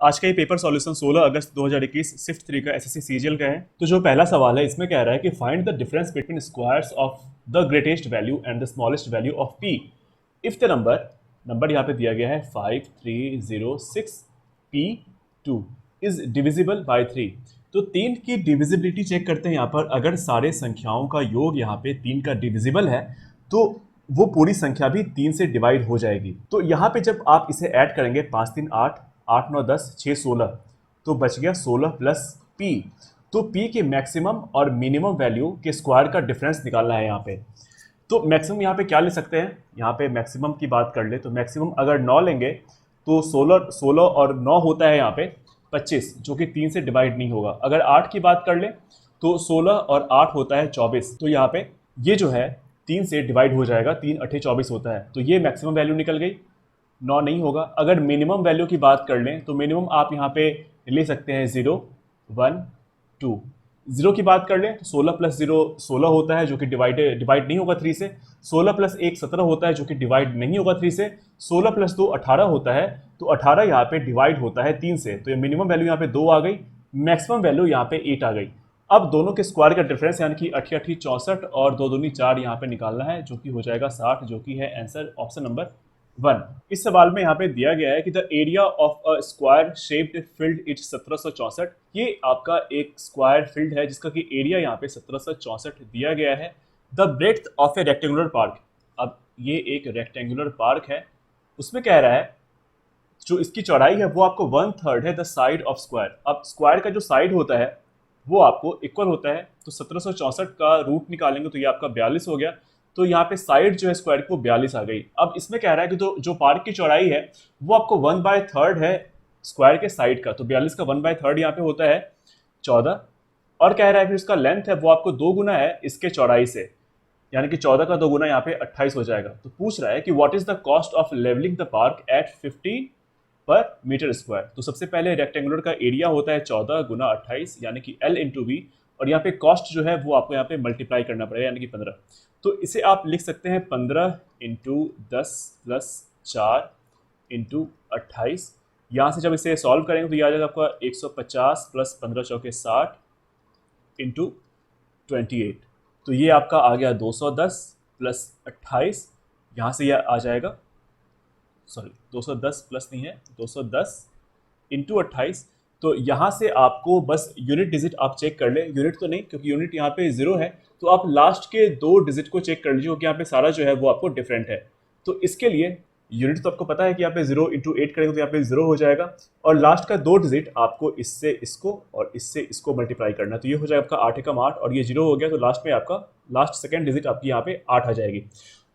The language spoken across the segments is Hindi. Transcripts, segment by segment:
आज का ये पेपर सॉल्यूशन 16 अगस्त 2021 शिफ्ट 3 का एसएससी सीजीएल का है। तो जो पहला सवाल है इसमें कह रहा है कि find the difference between squares of the greatest value and the smallest value of P if the number यहाँ पे दिया गया है 5306 p2 इज डिविजिबल बाय 3। तो 3 की डिविजिबिलिटी चेक करते हैं यहाँ पर। अगर सारे संख्याओं का योग यहाँ पे 3 का डिविजिबल है तो वो पूरी संख्या भी 3 से डिवाइड हो जाएगी। तो यहाँ पे जब आप इसे ऐड करेंगे 5 3 8 8 9 10 6 16 तो बच गया 16 प्लस p। तो p के मैक्सिमम और मिनिमम वैल्यू के स्क्वायर का डिफरेंस निकालना है यहाँ पे। तो मैक्सिमम यहाँ पे क्या ले सकते हैं, यहाँ पे मैक्सिमम की बात कर ले तो मैक्सिमम अगर 9 लेंगे तो 16 और 9 होता है यहाँ पे 25, जो कि 3 से डिवाइड नहीं होगा। अगर 8 की बात कर ले तो 16 और 8 होता है 24, तो यहाँ पे ये जो है 3 से डिवाइड हो जाएगा, 3 8 24 होता है। तो ये मैक्सिमम वैल्यू निकल गई, 9 नहीं होगा। अगर मिनिमम वैल्यू की बात कर लें तो मिनिमम आप यहाँ पे ले सकते हैं 0 1 2। 0 की बात कर लें तो 16 प्लस 0 16 होता है, जो कि डिवाइड नहीं होगा 3 से। 16 प्लस 1 17 होता है, जो कि डिवाइड नहीं होगा 3 से। 16 प्लस 2 18 होता है, तो 18 यहाँ पे डिवाइड होता है 3 से। तो ये मिनिमम वैल्यू यहाँ पे 2 आ गई, मैक्सिमम वैल्यू यहाँ पे 8 आ गई। अब दोनों के स्क्वायर का डिफरेंस यानी कि 8 8 64 और 2 दूनी 4 यहाँ पे निकालना है, जो कि हो जाएगा 60, जो कि है आंसर ऑप्शन नंबर 1। इस सवाल में यहाँ पे दिया गया है कि the area of a square shaped field is 1764। ये आपका एक स्क्वायर फील्ड है जिसका कि एरिया यहाँ पे 1764 दिया गया है। The breadth of A rectangular park, अब ये एक रेक्टेंगुलर पार्क है, उसमें कह रहा है जो इसकी चौड़ाई है वो आपको 1/3 है द साइड ऑफ स्क्वायर। अब स्क्वायर का जो साइड होता है वो आपको इक्वल होता है, तो 1764 का रूट निकालेंगे तो ये आपका 42 हो गया। तो यहाँ पे साइड जो है स्क्वायर की वो 42 आ गई। अब इसमें कह रहा है कि तो जो पार्क की चौड़ाई है वो आपको 1/3 है स्क्वायर के साइड का, तो 42 का 1/3 यहाँ पे होता है 14। और कह रहा है कि इसका लेंथ है वो आपको 2 गुना है इसके चौड़ाई से, यानी कि 14 का 2 गुना यहाँ पे 28 हो जाएगा। तो पूछ रहा है कि what is the cost of levelling the park at 50 per metre square. तो सबसे पहले रेक्टेंगुलर का एरिया होता है 14 गुना 28 यानी कि L इंटू वी, और यहाँ पे कॉस्ट जो है वो आपको यहाँ पे मल्टीप्लाई करना पड़ेगा यानी कि 15। तो इसे आप लिख सकते हैं 15 इंटू 10 प्लस 4 इंटू 28। यहाँ से जब इसे सॉल्व करेंगे तो ये आ जाएगा आपका 150 प्लस 15 चौके 60 इंटू 28। तो ये आपका आ गया 210 प्लस 28, यहाँ से यह आ जाएगा, सॉरी 210 प्लस नहीं है, 210 इंटू 28। तो यहाँ से आपको बस यूनिट डिजिट आप चेक कर ले, यूनिट तो नहीं क्योंकि यूनिट यहाँ पे 0 है, तो आप लास्ट के 2 डिजिट को चेक कर लीजिए क्योंकि यहाँ पे सारा जो है वो आपको डिफरेंट है। तो इसके लिए यूनिट तो आपको पता है कि यहाँ पे 0 इंटू 8 करेंगे तो यहाँ पे 0 हो जाएगा, और लास्ट का 2 डिजिट आपको इससे इसको और इससे इसको मल्टीप्लाई करना। तो ये हो जाएगा आपका 8 एकम 8 और ये 0 हो गया, तो लास्ट में आपका लास्ट सेकेंड डिजिट आपकी यहाँ पे 8 आ जाएगी।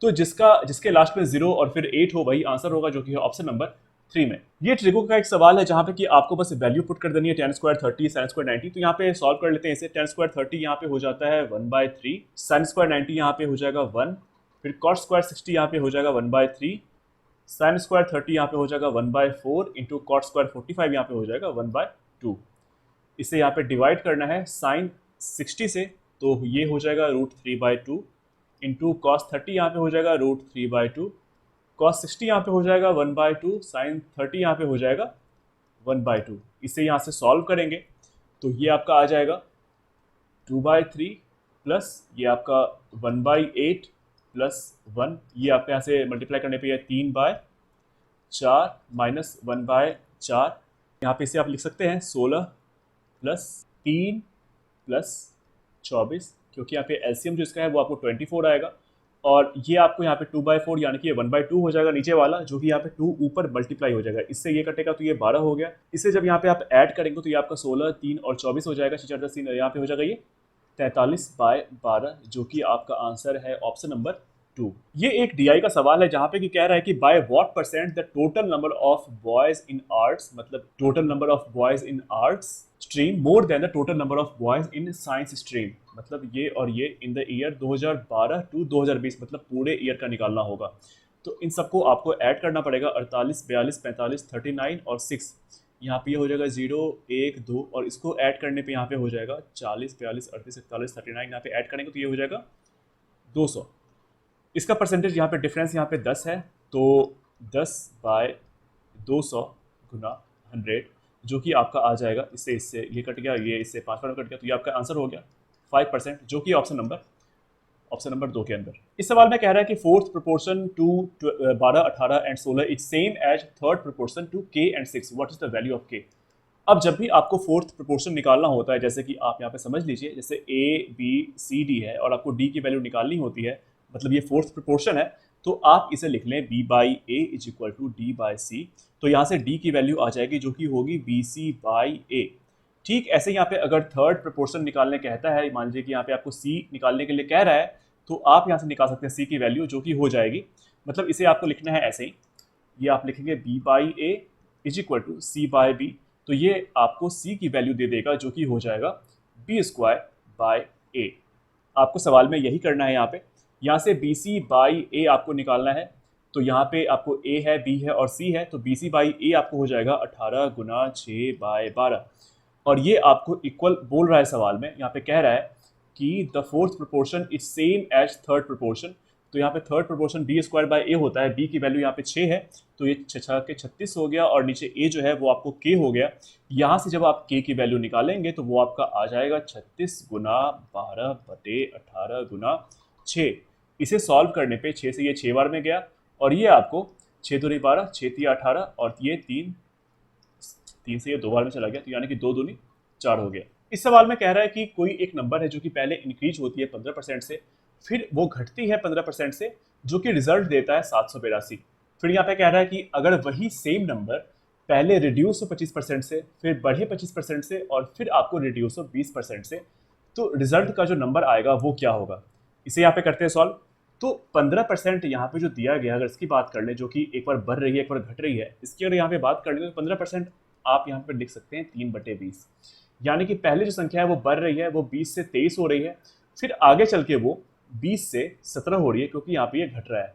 तो जिसके लास्ट में 0 और फिर 8 हो वही आंसर होगा, जो कि है ऑप्शन नंबर 3 में। ये ट्रिगो का एक सवाल है जहां पे कि आपको बस वैल्यू पुट कर देनी है, tan स्क्वायर 30 sin स्क्वायर 90। तो यहाँ पे सॉल्व कर लेते हैं इसे। tan स्क्वायर 30 यहाँ पे हो जाता है 1/3, sin स्क्वायर 90 यहाँ पे हो जाएगा 1, फिर cos स्क्वायर 60 यहाँ पे हो जाएगा 1/3, sin स्क्वायर 30 यहाँ पे हो जाएगा 1/4 इंटू cot स्क्वायर 45 यहाँ पे हो जाएगा 1/2। इसे यहाँ पे डिवाइड करना है sin 60 से, तो ये हो जाएगा √3/2 इंटू कॉस 30 यहाँ पे हो जाएगा √3/2, कॉस 60 यहाँ पे हो जाएगा 1/2, साइन 30 यहाँ पे हो जाएगा 1/2। इसे यहाँ से सॉल्व करेंगे तो ये आपका आ जाएगा 2/3 प्लस ये आपका 1/8 प्लस 1, ये आपके यहाँ से मल्टीप्लाई करने पे 3/4 माइनस 1/4। यहाँ पे इसे आप लिख सकते हैं 16 प्लस 3 प्लस 24, क्योंकि यहाँ पे एलसीएम जो इसका है वो आपको 24 आएगा, और ये आपको यहाँ पे 2/4 यानी कि ये 1/2 हो जाएगा नीचे वाला, जो कि यहाँ पे 2 ऊपर मल्टीप्लाई हो जाएगा, इससे ये कटेगा तो ये 12 हो गया। इसे जब यहाँ पे आप ऐड करेंगे तो ये आपका 16 3 और 24 हो जाएगा, 6 4 10 3, यहाँ पे हो जाएगा ये 43/12, जो कि आपका आंसर है ऑप्शन नंबर 2। ये एक डीआई का सवाल है जहां पे कि कह रहा है कि by what percent the total number of boys in arts, मतलब total number of boys in arts stream more than the total number of boys in science stream, मतलब ये और ये इन द ईयर 2012 टू 2020, मतलब पूरे ईयर का निकालना होगा। तो इन सबको आपको ऐड करना पड़ेगा, 48 42 45 39 और 6, यहाँ पे ये हो जाएगा 0 1 2, और इसको ऐड करने पे यहाँ पे हो जाएगा 40 42 38 41 39, यहाँ पे ऐड करेंगे तो ये हो जाएगा 200। इसका परसेंटेज यहाँ पे डिफरेंस यहाँ पे 10 है, तो 10/200 गुना 100, जो कि आपका आ जाएगा, इससे ये कट गया, ये इससे 5% कट गया, तो ये आपका आंसर हो गया 5%, जो कि ऑप्शन नंबर 2 के अंदर। इस सवाल में कह रहा है कि fourth proportion to 12, 18 and 16 is same as third proportion to K and 6, what is the value of K. अब जब भी आपको फोर्थ प्रोपोर्शन निकालना होता है, जैसे कि आप यहाँ पे समझ लीजिए, जैसे ए बी सी डी है और आपको डी की वैल्यू निकालनी होती है, मतलब ये फोर्थ प्रोपोर्शन है, तो आप इसे लिख लें B by A is equal to D by C. तो यहाँ से डी की वैल्यू आ जाएगी जो कि होगी बी सी बाई ए। ठीक ऐसे यहाँ पे अगर थर्ड प्रोपोर्शन निकालने कहता है, मान लीजिए कि यहाँ पे आपको सी निकालने के लिए कह रहा है, तो आप यहाँ से निकाल सकते हैं सी की वैल्यू, जो कि हो जाएगी, मतलब इसे आपको लिखना है ऐसे ही, ये आप लिखेंगे B by A is equal to C by B, तो ये आपको सी की वैल्यू दे देगा जो कि हो जाएगा बी स्क्वायर बाय ए। आपको सवाल में यही करना है, यहाँ से बी सी बाई ए आपको निकालना है, तो यहाँ पे आपको ए है, बी है और सी है, तो बी सी बाई ए आपको हो जाएगा 18 गुना 6 बाय 12, और ये आपको इक्वल बोल रहा है सवाल में, यहाँ पे कह रहा है कि the fourth proportion is same as third proportion. तो यहाँ पे third proportion b square by a होता है, बी की वैल्यू यहाँ पे 6 है, तो ये 6 के 36 हो गया, और नीचे ए जो है वो आपको के हो गया। यहाँ से जब आप के की वैल्यू निकालेंगे तो वो आपका आ जाएगा 36 गुना 12 बटे 18 गुना 6। इसे सॉल्व करने पे 6 से ये 6 बार में गया, और ये आपको 6 दूनी 12, 6 तिया 18, और ये 3 से ये 2 बार में चला गया, तो यानी कि 2 दूनी 4 हो गया। इस सवाल में कह रहा है कि कोई एक नंबर है जो कि पहले इंक्रीज होती है 15% से, फिर वो घटती है 15% से, जो कि रिजल्ट देता है 782। फिर यहाँ पे कह रहा है कि अगर वही सेम नंबर पहले रिड्यूस हो 25% से, फिर बढ़े 25% से, और फिर आपको रिड्यूस हो 20% से, तो रिजल्ट का जो नंबर आएगा वो क्या होगा। इसे यहाँ पे करते हैं सॉल्व। तो 15% यहाँ पे जो दिया गया, अगर इसकी बात कर ले, जो कि एक बार बढ़ रही है एक बार घट रही है, इसकी अगर यहाँ पे बात कर ले तो 15% आप यहाँ पे लिख सकते हैं 3/20, यानी कि पहले जो संख्या है वो बढ़ रही है, वो 20 से 23 हो रही है, फिर आगे चल के वो 20 से 17 हो रही है, क्योंकि यहाँ पे ये घट रहा है।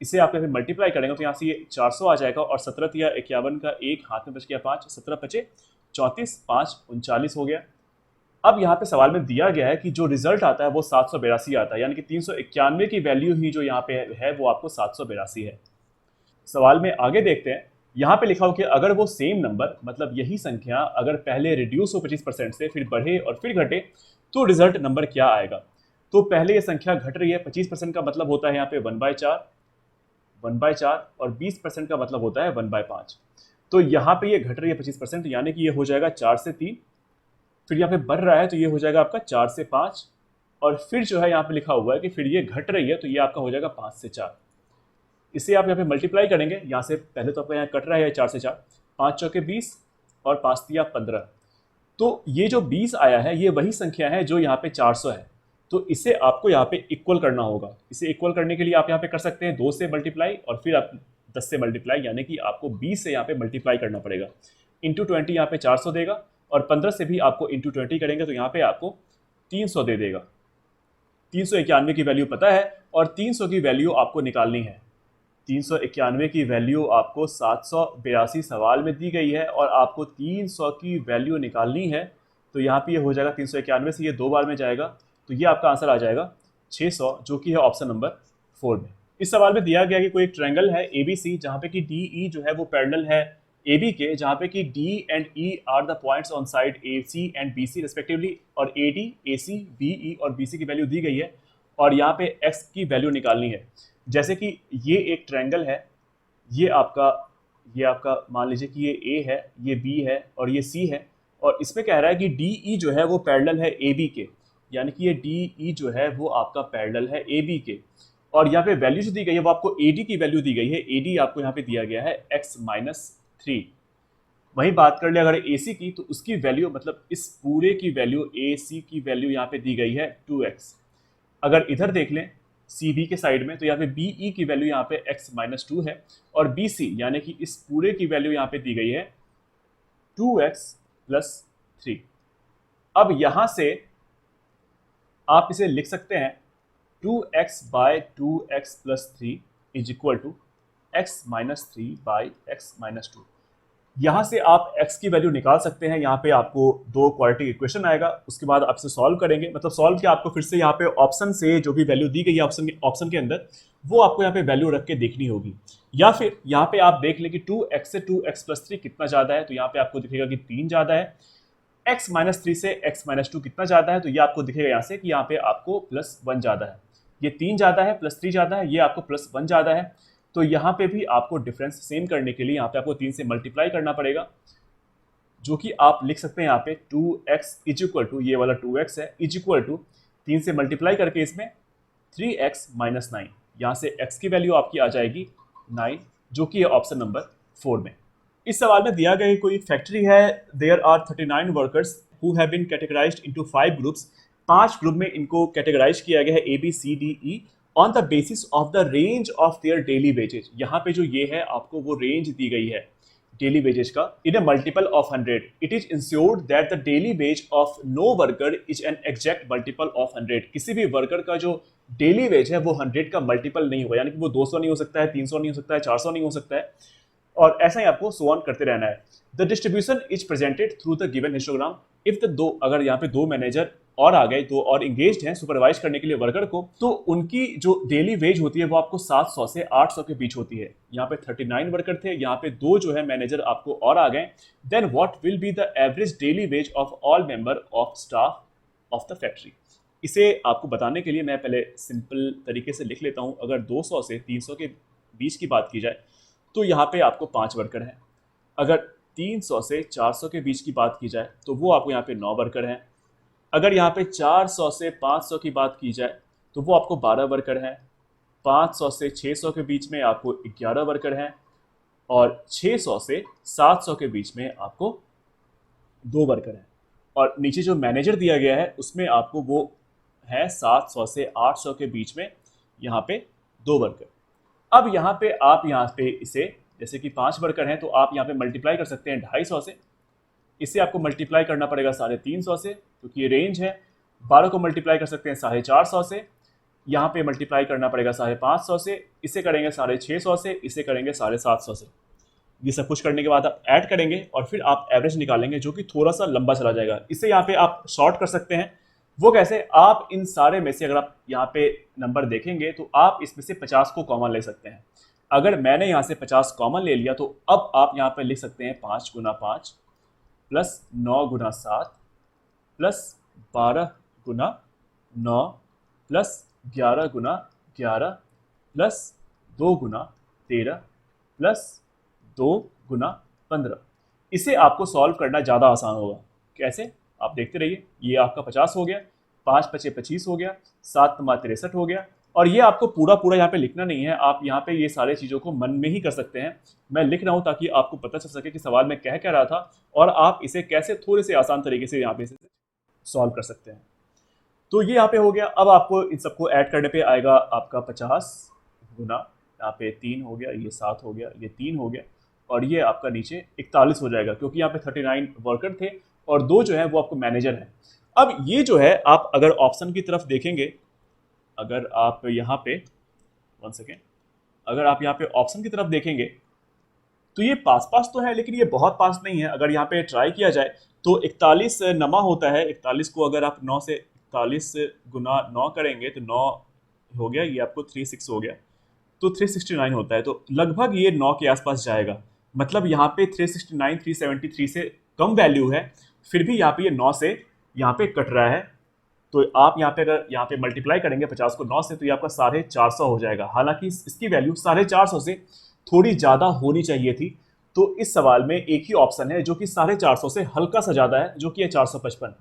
इसे आप यहाँ पे मल्टीप्लाई करेंगे तो यहाँ से ये 400 आ जाएगा, और 17 तिया 51 का एक हाथ में बच गया 5, 17 पचे 34, 5 39 हो गया। अब यहाँ पे सवाल में दिया गया है कि जो रिजल्ट आता है वो 782 आता है, यानी कि 391 की वैल्यू ही जो यहाँ पे है वो आपको 782 है। सवाल में आगे देखते हैं, यहाँ पे लिखा हो कि अगर वो सेम नंबर, मतलब यही संख्या अगर पहले रिड्यूस हो 25% से, फिर बढ़े और फिर घटे, तो रिजल्ट नंबर क्या आएगा। तो पहले ये संख्या घट रही है, 25% का मतलब होता है यहाँ पे 1/4, और 20% का मतलब होता है 1/5। तो यहाँ पे ये घट रही है 25%, यानी कि ये हो जाएगा 4 से 3, फिर यहाँ पे बढ़ रहा है तो ये हो जाएगा आपका 4 से 5, और फिर जो है यहाँ पे लिखा हुआ है कि फिर ये घट रही है, तो ये आपका हो जाएगा 5 से 4। इसे आप यहाँ पे मल्टीप्लाई करेंगे, यहाँ से पहले तो आपका यहाँ कट रहा है 4 से 4, 5 चौके 20 और 5 तिया 15, तो ये जो 20 आया है ये वही संख्या है जो यहाँ पे 400 है, तो इसे आपको यहाँ पे इक्वल करना होगा। इसे इक्वल करने के लिए आप यहाँ पे कर सकते हैं 2 से मल्टीप्लाई, और फिर आप 10 से मल्टीप्लाई, यानी कि आपको 20 से यहाँ पे मल्टीप्लाई करना पड़ेगा, इंटू 20 यहाँ पे 400 देगा, और 15 से भी आपको इंटू 20 करेंगे तो यहाँ पे आपको 300 दे देगा। 391 की वैल्यू पता है, और 300 की वैल्यू आपको निकालनी है। 391 की वैल्यू आपको 782 सवाल में दी गई है, और आपको 300 की वैल्यू निकालनी है, तो यहाँ पे ये हो जाएगा 391 से ये 2 बार में जाएगा, तो ये आपका आंसर आ जाएगा 600, जो कि है ऑप्शन नंबर 4 में। इस सवाल में दिया गया कि कोई एक ट्रायंगल है ABC, जहाँ पे कि DE जो है वो पैरेलल है AB के, जहाँ पे कि D and E are the points on side AC and BC respectively, और AD, AC, BE और BC की वैल्यू दी गई है, और यहाँ पे X की वैल्यू निकालनी है। जैसे कि ये एक ट्रायंगल है, ये आपका मान लीजिए कि ये A है, ये B है और ये C है, और इसमें कह रहा है कि DE जो है वो पैरेलल है AB के, यानी कि ये DE जो है वो आपका पैरेलल है AB के, और यहाँ पे वैल्यू जो दी गई है वो आपको AD की वैल्यू दी गई है। AD आपको यहाँ पे दिया गया है x-3। वहीं बात कर ले अगर AC की, तो उसकी वैल्यू, मतलब इस पूरे की वैल्यू AC की वैल्यू यहाँ पे दी गई है 2x। अगर इधर देख लें CB के साइड में, तो यहाँ पे BE की वैल्यू यहाँ पे x-2 है, और BC यानी कि इस पूरे की वैल्यू यहाँ पे दी गई है 2x+3। अब यहाँ से आप इसे लिख सकते हैं 2x/2x+3 is equal to x-3/x-2। यहाँ से आप x की वैल्यू निकाल सकते हैं। यहाँ पे आपको 2 क्वाड्रेटिक इक्वेशन आएगा, उसके बाद आप इसे सॉल्व करेंगे, मतलब सॉल्व किया आपको फिर से यहाँ पे ऑप्शन से जो भी वैल्यू दी गई है ऑप्शन के अंदर, वो आपको यहाँ पे वैल्यू रख के देखनी होगी। या फिर यहाँ पे आप देख लें कि 2x से 2x+3 कितना ज़्यादा है, तो यहाँ पे आपको दिखेगा कि 3 ज़्यादा है। x-3 से x-2 कितना ज़्यादा है, तो ये आपको दिखेगा यहाँ से कि यहाँ पे आपको +1 ज़्यादा है। ये 3 ज़्यादा है, +3 ज़्यादा है, ये आपको +1 ज़्यादा है। तो यहाँ पे भी आपको डिफरेंस सेम करने के लिए यहाँ पे आपको 3 से मल्टीप्लाई करना पड़ेगा, जो कि आप लिख सकते हैं यहाँ पे 2x इज इक्वल टू, ये वाला 2x है, इज इक्वल टू 3 से मल्टीप्लाई करके इसमें 3x - 9, यहाँ से x की वैल्यू आपकी आ जाएगी 9, जो कि है ऑप्शन नंबर 4 में। इस सवाल में दिया गया कोई फैक्ट्री है, there are 39 workers who have been categorised into 5 groups, 5 group में इनको कैटेगराइज किया गया है A B C D E on the basis of the range of their daily wages. यहाँ पे जो ये है आपको वो रेंज दी गई है डेली वेजेज का in a multiple of 100। It is ensured that the daily wage of no worker is an exact multiple of 100। किसी भी वर्कर का जो डेली वेज है वो 100 का मल्टीपल नहीं होगा, यानी कि वो 200 नहीं हो सकता है, 300 नहीं हो सकता है, 400 नहीं हो सकता है, और ऐसा ही आपको सो ऑन करते रहना है। The distribution is presented through the given histogram. If the दो, अगर यहाँ पे दो मैनेजर और आ गए, दो और इंगेज्ड हैं सुपरवाइज करने के लिए वर्कर को, तो उनकी जो डेली वेज होती है वो आपको 700 से 800 के बीच होती है। यहाँ पे 39 वर्कर थे, यहाँ पे दो जो है मैनेजर आपको और आ गए। Then what will be the average daily wage of all member of staff of the factory. इसे आपको बताने के लिए मैं पहले सिंपल तरीके से लिख लेता हूँ। अगर 200 से 300 के बीच की बात की जाए तो यहाँ पे आपको 5 वर्कर हैं। अगर 300 से 400 के बीच की बात की जाए तो वो आपको यहाँ पे 9 वर्कर हैं। अगर यहाँ पे 400 से 500 की बात की जाए तो वो आपको 12 वर्कर हैं। 500 से 600 के बीच में आपको 11 वर्कर हैं, और 600 से 700 के बीच में आपको 2 वर्कर हैं। और नीचे जो मैनेजर दिया गया है उसमें आपको वो है 700 से 800 के बीच में यहाँ पे 2 वर्कर। अब यहाँ पे आप यहाँ पे इसे, जैसे कि 5 वर्कर हैं तो आप यहाँ पे मल्टीप्लाई कर सकते हैं 250 से। इसे आपको मल्टीप्लाई करना पड़ेगा 350 से, क्योंकि ये रेंज है। 12 को मल्टीप्लाई कर सकते हैं 450 से, यहाँ पे मल्टीप्लाई करना पड़ेगा 550 से, इसे करेंगे 650 से, इसे करेंगे 750 से। ये सब कुछ करने के बाद आप ऐड करेंगे और फिर आप एवरेज निकालेंगे, जो कि थोड़ा सा लंबा चला जाएगा। इसे यहाँ पे आप शॉर्ट कर सकते हैं। वो कैसे? आप इन सारे में से अगर आप यहाँ पे नंबर देखेंगे तो आप इसमें से 50 को कॉमन ले सकते हैं। अगर मैंने यहाँ से 50 कॉमन ले लिया तो अब आप यहाँ पे लिख सकते हैं 5 गुना 5 प्लस 9 गुना 7 प्लस 12 गुना 9 प्लस 11 गुना 11 प्लस 2 गुना 13 प्लस 2 गुना 15। इसे आपको सॉल्व करना ज़्यादा आसान होगा। कैसे? आप देखते रहिए। ये आपका 50 हो गया, 5 × 5 = 25 हो गया, 7 × 5 = 63 हो गया। और ये आपको पूरा पूरा यहाँ पे लिखना नहीं है, आप यहाँ पे ये सारे चीज़ों को मन में ही कर सकते हैं। मैं लिख रहा हूँ ताकि आपको पता चल सके कि सवाल में कह रहा था और आप इसे कैसे थोड़े से आसान तरीके से यहाँ पे सॉल्व कर सकते हैं। तो ये यहाँ पे हो गया। अब आपको इन सबको ऐड करने पे आएगा आपका 50 गुना, यहाँ पे 3 हो गया, ये 7 हो गया, ये 3 हो गया, और ये आपका नीचे 41 हो जाएगा, क्योंकि यहाँ पे 39 वर्कर थे और 2 जो है वो आपको मैनेजर हैं। अब ये जो है, आप अगर ऑप्शन की तरफ देखेंगे, अगर आप यहाँ पे 1 सेकेंड, अगर आप यहाँ पे ऑप्शन की तरफ देखेंगे तो ये पास पास तो है, लेकिन ये बहुत पास नहीं है। अगर यहाँ पे ट्राई किया जाए तो 41 नमा होता है। 41 को अगर आप 9 से 41 गुना 9 करेंगे तो 9 हो गया, ये आपको 36 हो गया, तो 369 होता है। तो लगभग ये 9 के आसपास जाएगा। मतलब यहाँ पे 369 373 से कम वैल्यू है, फिर भी यहाँ पे ये 9 से यहाँ पे कट रहा है। तो आप यहाँ पे अगर यहाँ पे मल्टीप्लाई करेंगे 50 को 9 से तो ये आपका 450 हो जाएगा। हालांकि इसकी वैल्यू 450 से थोड़ी ज़्यादा होनी चाहिए थी। तो इस सवाल में एक ही ऑप्शन है जो कि 450 से हल्का सा ज़्यादा है, जो कि है 455।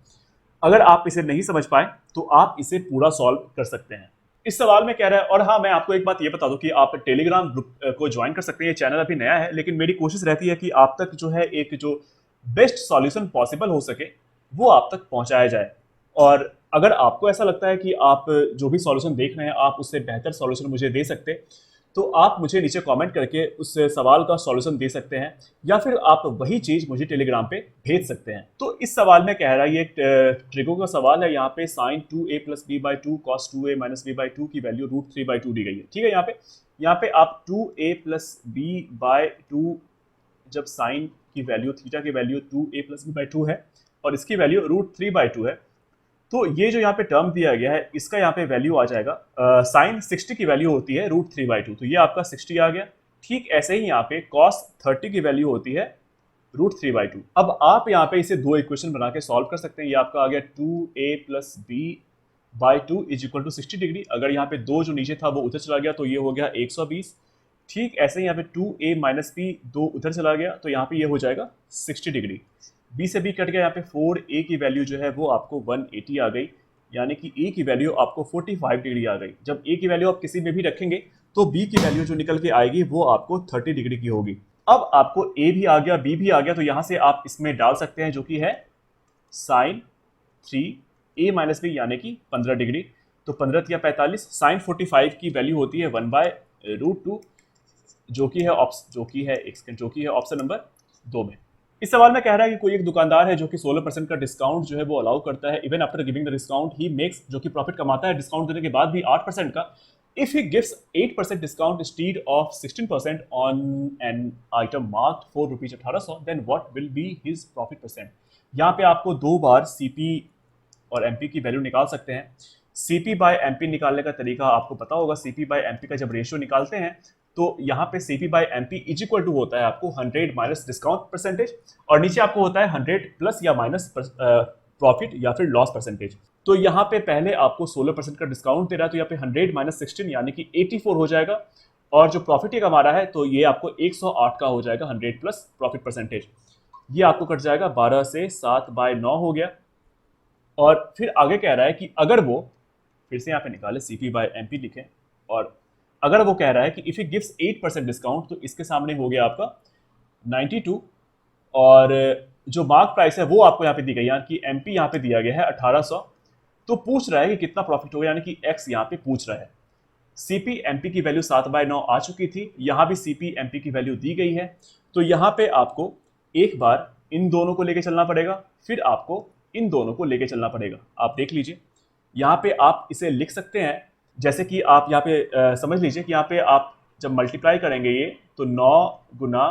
अगर आप इसे नहीं समझ पाए तो आप इसे पूरा सॉल्व कर सकते हैं। इस सवाल में कह रहा है, और हाँ, मैं आपको एक बात ये बता दूं कि आप टेलीग्राम ग्रुप को ज्वाइन कर सकते हैं। ये चैनल अभी नया है, लेकिन मेरी कोशिश रहती है कि आप तक जो है एक जो बेस्ट सॉल्यूशन पॉसिबल हो सके वो आप तक पहुंचाया जाए। और अगर आपको ऐसा लगता है कि आप जो भी सॉल्यूशन देख रहे हैं आप उससे बेहतर सॉल्यूशन मुझे दे सकते, तो आप मुझे नीचे कमेंट करके उस सवाल का सॉल्यूशन दे सकते हैं, या फिर आप वही चीज़ मुझे टेलीग्राम पे भेज सकते हैं। तो इस सवाल में कह रहा है, ये ट्रिगो का सवाल है। यहाँ पे sin 2a + b/2 cos 2a - b/2 की वैल्यू √3/2 दी गई है। ठीक है, यहाँ पे आप 2a + b/2, जब साइन की वैल्यू, थीटा की वैल्यू 2a + b/2 है और इसकी वैल्यू √3/2 है, तो ये जो यहाँ पे टर्म दिया गया है इसका यहाँ पे वैल्यू आ जाएगा। साइन 60 की वैल्यू होती है √3/2, तो ये आपका 60 आ गया। ठीक ऐसे ही यहाँ पे cos 30 की वैल्यू होती है √3/2। अब आप यहाँ पे इसे दो इक्वेशन बना के सॉल्व कर सकते हैं। ये आपका आ गया 2a + b/2 = 60 डिग्री। अगर यहाँ पे दो जो नीचे था वो उधर चला गया तो ये हो गया 120। ठीक ऐसे ही यहाँ पे 2a - b दो उधर चला गया तो यहाँ पे ये हो जाएगा 60 डिग्री। b से b कट गया, यहाँ पे 4a की वैल्यू जो है वो आपको 180 आ गई, यानी कि a की वैल्यू आपको 45 डिग्री आ गई। जब a की वैल्यू आप किसी में भी रखेंगे तो b की वैल्यू जो निकल के आएगी वो आपको 30 डिग्री की होगी। अब आपको a भी आ गया, b भी आ गया, तो यहां से आप इसमें डाल सकते हैं जो कि है sin 3a - b यानी कि 15 डिग्री। तो 15 या 45, sin 45 की वैल्यू होती है 1/√2 जो कि है ऑप्शन नंबर 2 में। इस सवाल में कह रहा है कि कोई एक दुकानदार है जो कि 16% का डिस्काउंट जो है वो अलाउ करता है। Even after giving the discount he makes, जो कि प्रॉफिट कमाता है डिस्काउंट देने के बाद भी 8% का। If he gives 8% discount instead of 16% on an item marked for ₹1800, then what will be his profit percent. यहाँ पे आपको दो बार सीपी और एमपी की वैल्यू निकाल सकते हैं। सीपी बाय एमपी निकालने का तरीका आपको पता होगा। सीपी बाय एमपी का जब रेशियो निकालते हैं तो यहाँ पे CP by MP is equal to होता है आपको 100 माइनस डिस्काउंट परसेंटेज, और नीचे आपको होता है 100 प्लस या माइनस प्रॉफिट या फिर लॉस परसेंटेज। तो यहाँ पे पहले आपको 16% का डिस्काउंट दे रहा है तो यहाँ पे 100 माइनस 16 यानी कि 84 हो जाएगा, और जो प्रॉफिट ये कमा रहा है तो ये आपको 108 का हो जाएगा 100 प्लस प्रॉफिट परसेंटेज। ये आपको कट जाएगा 12 से 7/9 हो गया। और फिर आगे कह रहा है कि अगर वो, फिर से यहाँ पे निकाले सीपी बाय एमपी लिखें, और अगर वो कह रहा है कि इफ ही गिव्स 8% डिस्काउंट तो इसके सामने हो गया आपका 92, और जो मार्क प्राइस है वो आपको यहाँ पे दी गई, यानी कि एमपी यहाँ पे दिया गया है 1800। तो पूछ रहा है कि कितना प्रॉफिट होगा, यानी कि एक्स यहाँ पे पूछ रहा है। सीपी एमपी की वैल्यू 7/9 आ चुकी थी, यहाँ भी सीपी एमपी की वैल्यू दी गई है। तो यहाँ पे आपको एक बार इन दोनों को लेके चलना पड़ेगा, फिर आपको इन दोनों को लेके चलना पड़ेगा। आप देख लीजिए यहाँ पे आप इसे लिख सकते हैं, जैसे कि आप यहाँ पे समझ लीजिए कि यहाँ पे आप जब मल्टीप्लाई करेंगे ये तो 9 गुना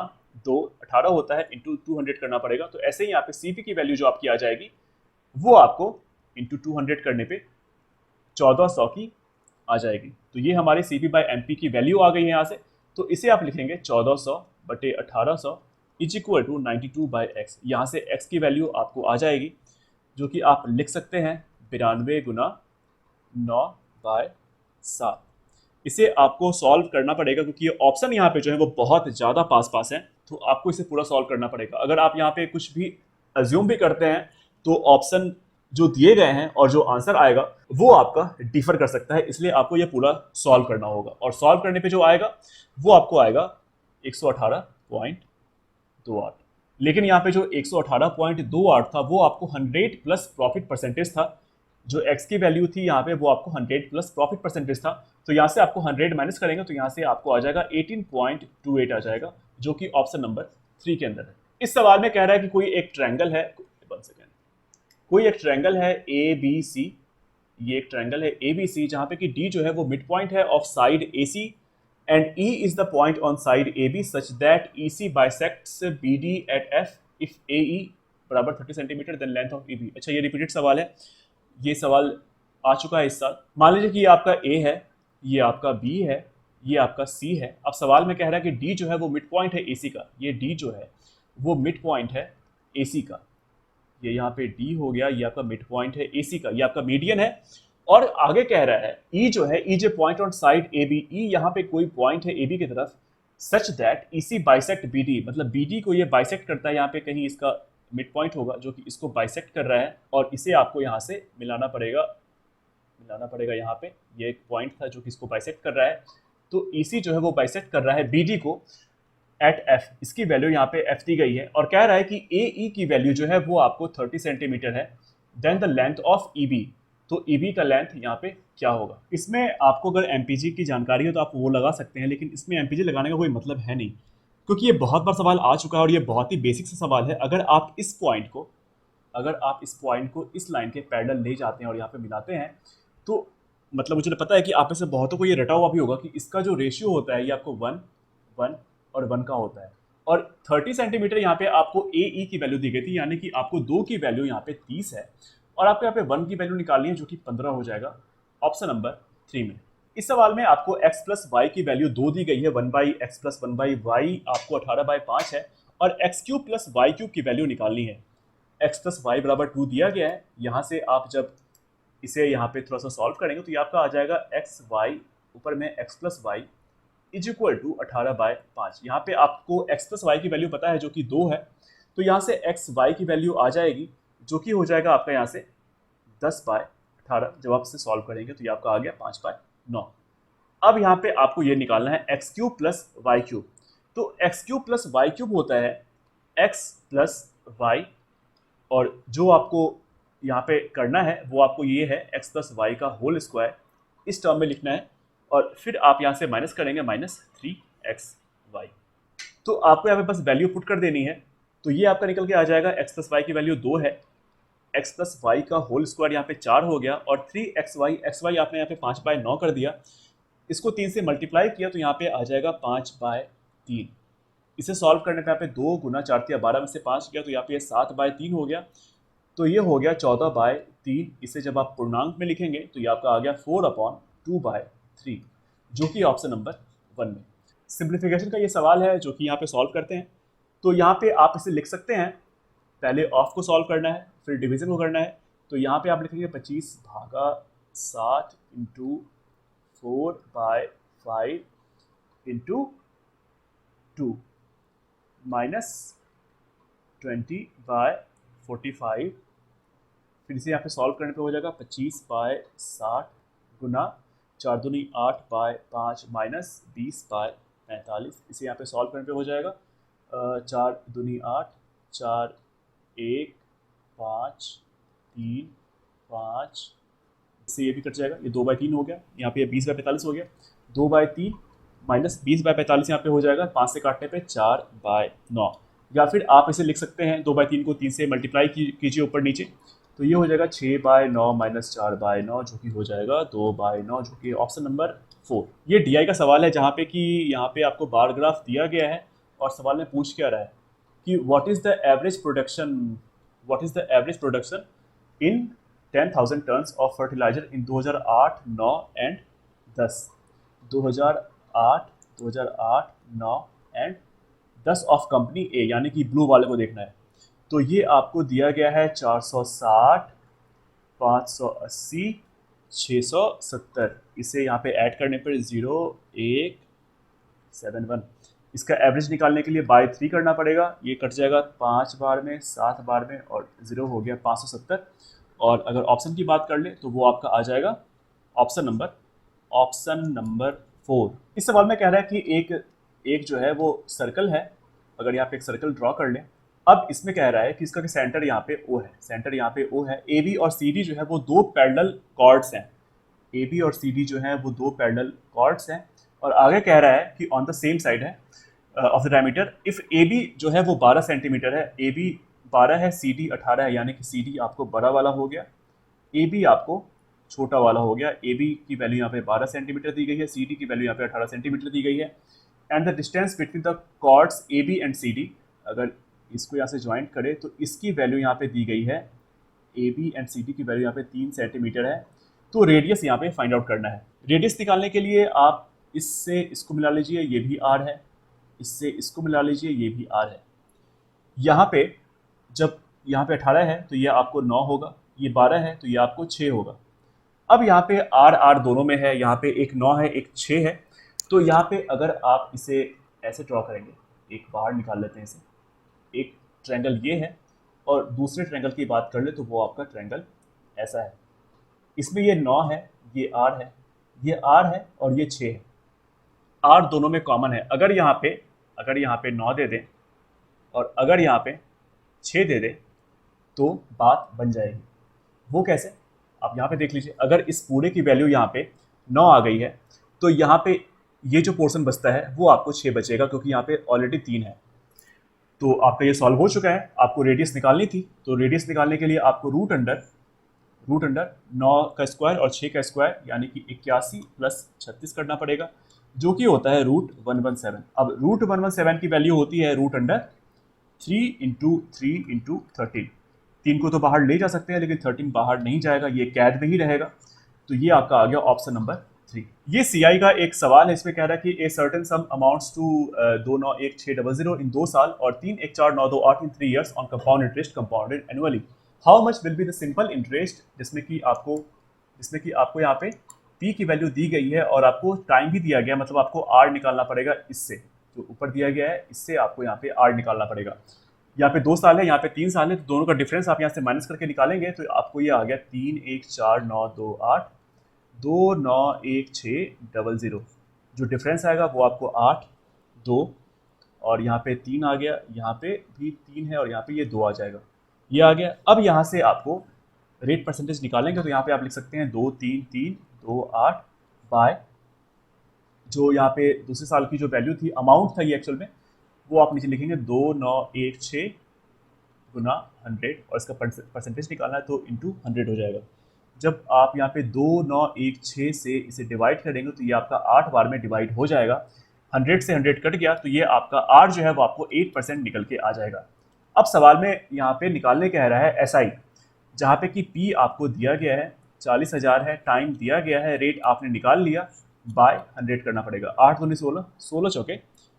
2 18 होता है, इंटू 200 करना पड़ेगा। तो ऐसे ही यहाँ पे सीपी की वैल्यू जो आपकी आ जाएगी वो आपको इंटू 200 करने पे 1400 की आ जाएगी। तो ये हमारी सीपी बाय एमपी की वैल्यू आ गई है यहाँ से। तो इसे आप लिखेंगे 1400/1800 इज इक्वल टू 92/x। यहाँ से x की वैल्यू आपको आ जाएगी जो कि आप लिख सकते हैं 92 गुना 9/7। इसे आपको सॉल्व करना पड़ेगा क्योंकि ये ऑप्शन यहाँ पे जो है वो बहुत ज़्यादा पास है, तो आपको इसे पूरा सॉल्व करना पड़ेगा। अगर आप यहाँ पे कुछ भी अज्यूम भी करते हैं तो ऑप्शन जो दिए गए हैं और जो आंसर आएगा वो आपका डिफर कर सकता है, इसलिए आपको ये पूरा सॉल्व करना होगा। और सॉल्व करने पे जो आएगा वो आपको आएगा 118.28। लेकिन यहाँ पे जो 118.28 था वो आपको 100 प्लस प्रॉफिट परसेंटेज था। जो x की वैल्यू थी यहाँ पे वो आपको 100 प्लस प्रॉफिट परसेंटेज था। तो यहाँ से आपको 100 माइनस करेंगे तो यहाँ से आपको आ जाएगा 18.28 आ जाएगा, जो कि ऑप्शन नंबर 3 के अंदर है। इस सवाल में कह रहा है कि कोई एक ट्रायंगल है, कोई एक ट्रायंगल है ABC। ये एक ट्रायंगल है ABC जहाँ पे कि D जो है वो मिड पॉइंट है of side AC and E is the point on side AB such that EC bisects BD at F if AE बराबर 30 centimetre then length of EB। अच्छा, ये रिपीटेड सवाल है, ये सवाल आ चुका है इस साल। मान लीजिए कि ये आपका A है, ये आपका B है, ये आपका C है। अब सवाल में कह रहा है कि D जो है वो मिड पॉइंट है AC का। ये D जो है वो मिड पॉइंट है AC का। ये यहाँ पे D हो गया, ये आपका मिड पॉइंट है AC का, ये आपका मीडियन है। और आगे कह रहा है E जो है, E जो point on side AB, E यहाँ पे कोई पॉइंट है AB की तरफ such that EC bisect BD, मतलब BD को ये बाइसेक्ट करता है। यहाँ पे कहीं इसका मिड पॉइंट होगा जो कि इसको बाइसेक्ट कर रहा है, और इसे आपको यहाँ से मिलाना पड़ेगा यहाँ पे। ये एक पॉइंट था जो कि इसको बाइसेक्ट कर रहा है। तो EC जो है वो बाइसेक्ट कर रहा है BD को एट F। इसकी वैल्यू यहाँ पे F दी गई है, और कह रहा है कि AE की वैल्यू जो है वो आपको 30 सेंटीमीटर है। Then the length of EB, तो EB का लेंथ यहाँ पे क्या होगा। इसमें आपको अगर MPG की जानकारी हो तो आप वो लगा सकते हैं, लेकिन इसमें MPG लगाने का कोई मतलब है नहीं क्योंकि ये बहुत बार सवाल आ चुका है और ये बहुत ही बेसिक सा सवाल है। अगर आप इस पॉइंट को इस लाइन के पैरेलल ले जाते हैं और यहाँ पे मिलाते हैं तो मतलब मुझे पता है कि आप में से बहुतों को ये रटा हुआ भी होगा कि इसका जो रेशियो होता है ये आपको 1, 1 और 1 का होता है। और 30 सेंटीमीटर यहाँ पे आपको AE की वैल्यू दी गई थी, यानी कि आपको 2 की वैल्यू यहाँ पे 30 है, और आपको यहाँ पे 1 की वैल्यू निकालनी है जो कि 15 हो जाएगा ऑप्शन नंबर 3 में। इस सवाल में आपको x प्लस वाई की वैल्यू 2 दी गई है, 1/x प्लस 1/y आपको 18/5 है, और x cube plus y cube की वैल्यू निकालनी है। x प्लस वाई बराबर 2 दिया गया है। यहाँ से आप जब इसे यहाँ पे थोड़ा सा सॉल्व करेंगे तो ये आपका आ जाएगा एक्स वाई ऊपर में x plus y is equal to 18/5। यहाँ पे आपको x प्लस वाई की वैल्यू पता है जो कि 2 है, तो यहाँ से एक्स वाई की वैल्यू आ जाएगी जो कि हो जाएगा आपका यहाँ से 10/18। जब आप इसे सॉल्व करेंगे तो ये आपका आ गया 5/9। अब यहाँ पे आपको ये निकालना है x cube plus y cube. तो x cube plus y cube होता है एक्स प्लस वाई, और जो आपको यहाँ पे करना है वो आपको ये है एक्स प्लस वाई का होल स्क्वायर इस टर्म में लिखना है, और फिर आप यहाँ से माइनस करेंगे -3xy। तो आपको यहाँ पे बस वैल्यू पुट कर देनी है, तो ये आपका निकल के आ जाएगा एक्स प्लस वाई की वैल्यू 2 है, एक्स प्लस वाई का होल स्क्वायर यहाँ पे 4 हो गया, और 3xy, xy आपने यहाँ पे 5/9 कर दिया, इसको 3 से मल्टीप्लाई किया तो यहाँ पे आ जाएगा 5/3। इसे सॉल्व करने पे यहाँ पे 2 गुना 4 × 12 में से 5 गया तो यहाँ पे 7/3 हो गया, तो ये हो गया 14/3। इसे जब आप पूर्णांक में लिखेंगे तो ये आपका आ गया 4/2/3, जो कि ऑप्शन नंबर 1 में। सिंप्लीफिकेशन का ये सवाल है जो कि यहाँ पे सॉल्व करते हैं। तो यहाँ पे आप इसे लिख सकते हैं, पहले ऑफ को सॉल्व करना है फिर डिवीजन को करना है। तो यहाँ पे आप लिखेंगे 25/60 × 4/5 × 2 माइनस 20/45। फिर इसे यहाँ पे सॉल्व करने पे हो जाएगा 25/60 गुना 4 दूनी 8/5 माइनस 20/45। इसे यहाँ पे सॉल्व करने पे हो जाएगा 4 दूनी 8, 4 1 5 3 5, इससे ये भी कट जाएगा, ये 2/3 हो गया, यहाँ पे 20/45 हो गया, 2/3 माइनस 20/45 यहाँ पे हो जाएगा, 5 से काटने पे 4/9। या फिर आप इसे लिख सकते हैं 2/3 को 3 से मल्टीप्लाई कीजिए ऊपर नीचे, तो ये हो जाएगा 6/9 माइनस 4/9 जो कि हो जाएगा 2/9, जो कि ऑप्शन नंबर 4। ये DI का सवाल है जहाँ पे कि यहाँ पे आपको बार ग्राफ दिया गया है और सवाल में पूछ क्या रहा है कि what is the average production in 10,000 tons of fertiliser in 2008, 9 and 10। 2008, 9 and 10 of company A, यानी कि ब्लू वाले को देखना है। तो ये आपको दिया गया है 460, 580, 670। इसे यहाँ पे ऐड करने पर 0,171। इसका एवरेज निकालने के लिए बाय 3 करना पड़ेगा, ये कट जाएगा 5 बार में, 7 बार में, और 0 हो गया 570। और अगर ऑप्शन की बात कर ले तो वो आपका आ जाएगा ऑप्शन नंबर 4। इस सवाल में कह रहा है कि एक जो है वो सर्कल है, अगर यहाँ पे एक सर्कल ड्रॉ कर लें। अब इसमें कह रहा है कि इसका सेंटर यहाँ पे O है, सेंटर यहाँ पे O है। AB और CD जो है वो 2 पैरेलल कॉर्ड्स हैं, AB और CD जो है वो 2 पैरेलल कॉर्ड्स हैं। और आगे कह रहा है कि ऑन द सेम साइड है of the diameter, if AB जो है वो 12 सेंटीमीटर है, AB 12 है, CD 18 है, यानी कि CD आपको बड़ा वाला हो गया, AB आपको छोटा वाला हो गया। AB की वैल्यू यहाँ पे 12 सेंटीमीटर दी गई है, CD की वैल्यू यहाँ पे 18 सेंटीमीटर दी गई है। And the distance between the chords AB and CD, अगर इसको यहाँ से ज्वाइंट करें तो इसकी वैल्यू यहाँ पे दी गई है, AB एंड CD की वैल्यू यहाँ पे 3 सेंटीमीटर है। तो रेडियस यहाँ पे फाइंड आउट करना है। रेडियस निकालने के लिए आप इससे इसको मिला लीजिए, ये भी R है, इससे इसको मिला लीजिए, ये भी R है। यहाँ पे जब यहाँ पे 18 है तो ये आपको 9 होगा, ये 12 है तो ये आपको 6 होगा। अब यहाँ पे R दोनों में है, यहाँ पे एक 9 है एक 6 है। तो यहाँ पे अगर आप इसे ऐसे ड्रॉ करेंगे, एक बाहर निकाल लेते हैं इसे, एक ट्रायंगल ये है और दूसरे ट्रायंगल की बात कर ले तो वो आपका ट्रायंगल ऐसा है। इसमें ये 9 है, ये R है, ये R है और ये 6 है। R दोनों में कॉमन है। अगर यहाँ पे 9 दे दें और अगर यहाँ पे 6 दे दें तो बात बन जाएगी। वो कैसे, आप यहाँ पे देख लीजिए। अगर इस पूरे की वैल्यू यहाँ पे 9 आ गई है तो यहाँ पे ये जो पोर्शन बचता है वो आपको 6 बचेगा, क्योंकि यहाँ पे ऑलरेडी 3 है। तो आपका ये सॉल्व हो चुका है। आपको रेडियस निकालनी थी, तो रेडियस निकालने के लिए आपको रूट अंडर 9 का स्क्वायर और 6 का स्क्वायर यानी कि 81 + 36 करना पड़ेगा, जो कि होता है √117। अब √117 की वैल्यू होती है √3 × 3 × 13। 3 को तो बाहर ले जा सकते हैं लेकिन 13 बाहर नहीं जाएगा, ये कैद में ही रहेगा। तो ये आपका आ गया ऑप्शन नंबर 3। ये सीआई का एक सवाल है, इसमें कह रहा है कि a certain sum amounts to 291600 in 2 साल और 314142 in 3 years on compound interest compounded annually, how much will be the simple interest, जिसमें कि आपको यहाँ पे पी की वैल्यू दी गई है और आपको टाइम भी दिया गया, मतलब आपको आर निकालना पड़ेगा, इससे जो ऊपर दिया गया है इससे आपको यहाँ पे आर निकालना पड़ेगा। यहाँ पे 2 साल है, यहाँ पे 3 साल है, तो दोनों का डिफरेंस आप यहाँ से माइनस करके निकालेंगे तो आपको ये आ गया 314928 291600। जो डिफरेंस आएगा वो आपको 8 2 और यहाँ पे 3 आ गया, यहाँ पे भी 3 है और यहाँ पे ये 2 आ जाएगा, ये आ गया। अब यहाँ से आपको रेट परसेंटेज निकालेंगे तो यहाँ पे आप लिख सकते हैं 23328 बाय जो यहाँ पे दूसरे साल की जो वैल्यू थी, अमाउंट था ये एक्चुअल में, वो आप नीचे लिखेंगे 2916 गुना 100 और इसका परसेंटेज निकालना है तो इंटू 100 हो जाएगा। जब आप यहाँ पे 2916 से इसे डिवाइड करेंगे तो ये आपका 8 बार में डिवाइड हो जाएगा, 100 से 100 कट गया तो ये आपका आर जो है वो आपको 8% निकल के आ जाएगा। अब सवाल में यहाँ पे निकालने कह रहा है एसआई, जहाँ पे कि पी आपको दिया गया है 40,000 है, टाइम दिया गया है, रेट आपने निकाल लिया, बाय 100 करना पड़ेगा। 8 दूनी 16, 16 चौके